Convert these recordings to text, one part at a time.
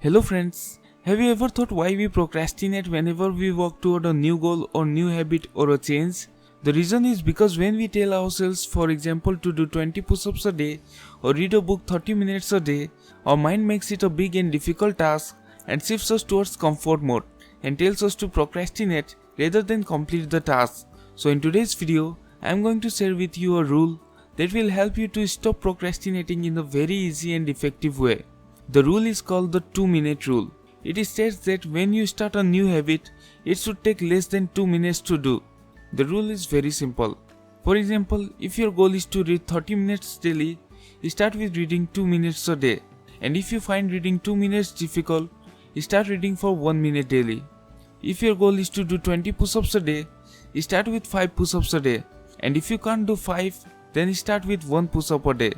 Hello friends, have you ever thought why we procrastinate whenever we work toward a new goal or new habit or a change? The reason is because when we tell ourselves, for example, to do 20 push-ups a day or read a book 30 minutes a day, our mind makes it a big and difficult task and shifts us towards comfort mode and tells us to procrastinate rather than complete the task. So in today's video, I am going to share with you a rule that will help you to stop procrastinating in a very easy and effective way. The rule is called the 2-minute rule. It states that when you start a new habit, it should take less than 2 minutes to do. The rule is very simple. For example, if your goal is to read 30 minutes daily, start with reading 2 minutes a day. And if you find reading 2 minutes difficult, start reading for 1 minute daily. If your goal is to do 20 push-ups a day, start with 5 push-ups a day. And if you can't do 5, then start with 1 push-up a day.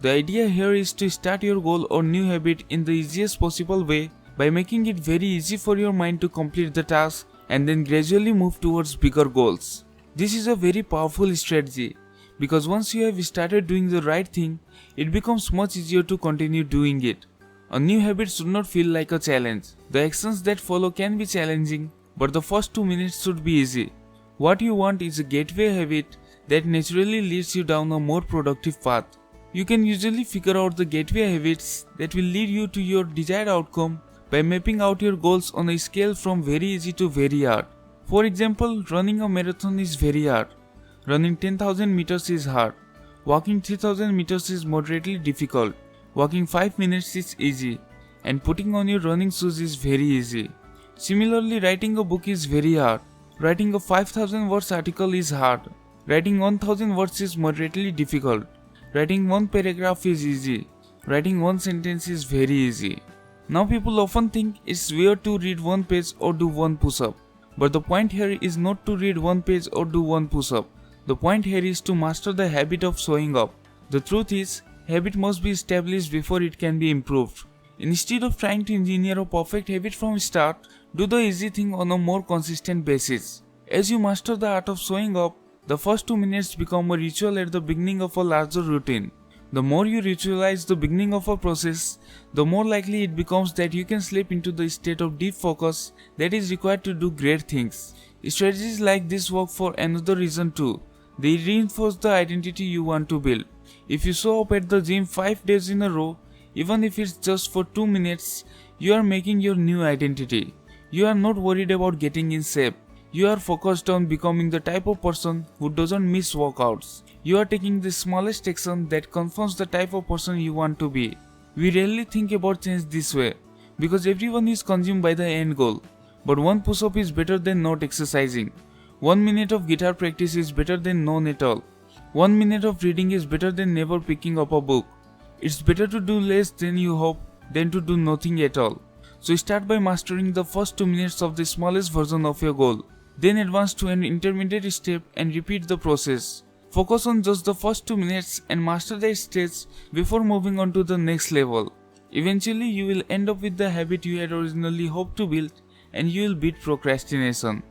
The idea here is to start your goal or new habit in the easiest possible way by making it very easy for your mind to complete the task and then gradually move towards bigger goals. This is a very powerful strategy because once you have started doing the right thing, it becomes much easier to continue doing it. A new habit should not feel like a challenge. The actions that follow can be challenging, but the first 2 minutes should be easy. What you want is a gateway habit that naturally leads you down a more productive path. You can usually figure out the gateway habits that will lead you to your desired outcome by mapping out your goals on a scale from very easy to very hard. For example, running a marathon is very hard. Running 10,000 meters is hard. Walking 3,000 meters is moderately difficult. Walking 5 minutes is easy. And putting on your running shoes is very easy. Similarly, writing a book is very hard. Writing a 5,000 words article is hard. Writing 1,000 words is moderately difficult. Writing one paragraph is easy. Writing one sentence is very easy. Now people often think it's weird to read one page or do one push-up. But the point here is not to read one page or do one push-up. The point here is to master the habit of showing up. The truth is, habit must be established before it can be improved. Instead of trying to engineer a perfect habit from start, do the easy thing on a more consistent basis. As you master the art of showing up, the first 2 minutes become a ritual at the beginning of a larger routine. The more you ritualize the beginning of a process, the more likely it becomes that you can slip into the state of deep focus that is required to do great things. Strategies like this work for another reason too. They reinforce the identity you want to build. If you show up at the gym 5 days in a row, even if it's just for 2 minutes, you are making your new identity. You are not worried about getting in shape. You are focused on becoming the type of person who doesn't miss workouts. You are taking the smallest action that confirms the type of person you want to be. We rarely think about change this way because everyone is consumed by the end goal. But one push-up is better than not exercising. 1 minute of guitar practice is better than none at all. 1 minute of reading is better than never picking up a book. It's better to do less than you hope than to do nothing at all. So start by mastering the first 2 minutes of the smallest version of your goal. Then advance to an intermediate step and repeat the process. Focus on just the first 2 minutes and master that stage before moving on to the next level. Eventually, you will end up with the habit you had originally hoped to build and you will beat procrastination.